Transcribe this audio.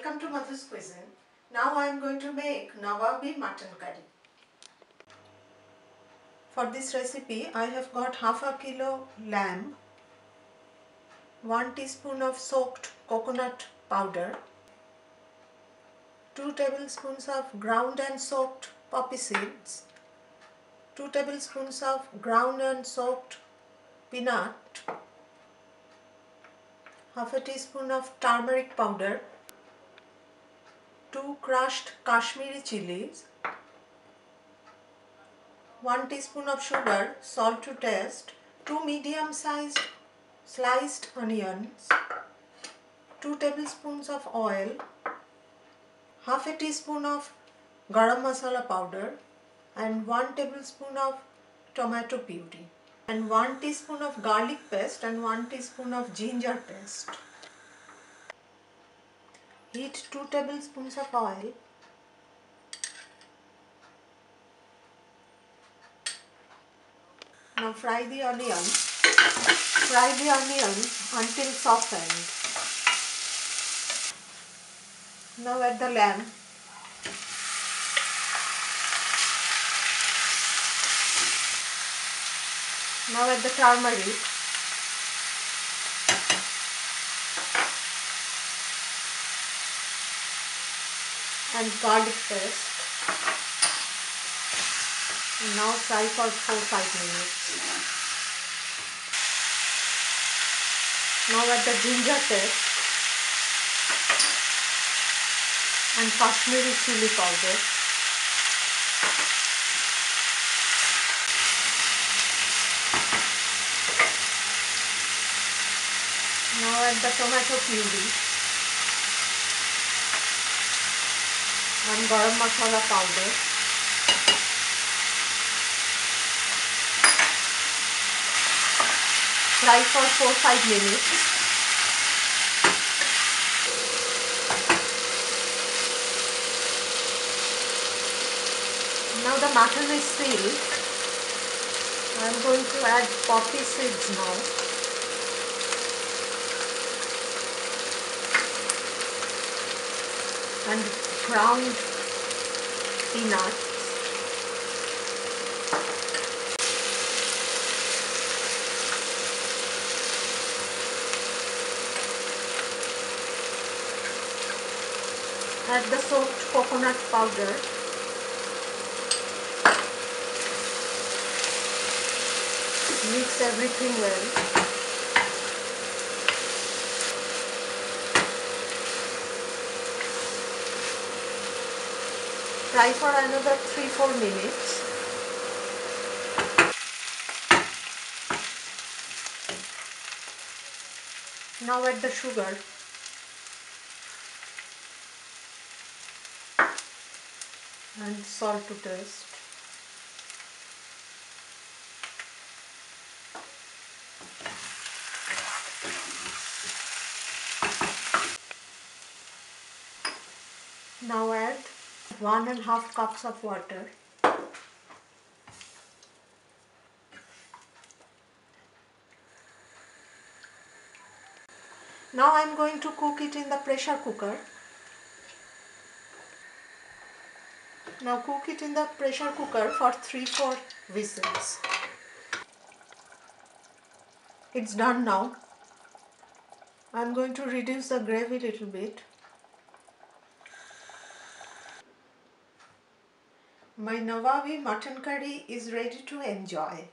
welcome to Madhuscuisine. Now I am going to make Nawabi mutton curry. For this recipe I have got half a kilo lamb, 1 teaspoon of soaked coconut powder, 2 tablespoons of ground and soaked poppy seeds, 2 tablespoons of ground and soaked peanut, half a teaspoon of turmeric powder, 2 crushed Kashmiri chilies, 1 teaspoon of sugar, salt to taste, 2 medium sized sliced onions, 2 tablespoons of oil, half a teaspoon of garam masala powder and 1 tablespoon of tomato puree and 1 teaspoon of garlic paste and 1 teaspoon of ginger paste. Heat 2 tablespoons of oil. Now fry the onions. Fry the onions until softened. Now add the lamb. Now add the turmeric. And garlic paste. And now fry for 4-5 minutes. Now add the ginger paste and Kashmiri chili powder. Now add the tomato puree and garam masala powder. Fry for 4-5 minutes. Now the mutton is sealed. I am going to add poppy seeds now. And ground peanuts. Add the soaked coconut powder. Mix everything well. Fry for another 3-4 minutes. Now add the sugar. And salt to taste. Now add 1½ cups of water. Now I am going to cook it in the pressure cooker. Now cook it in the pressure cooker for 3-4 whistles. It's done now. I am going to reduce the gravy a little bit. My Nawabi mutton curry is ready to enjoy.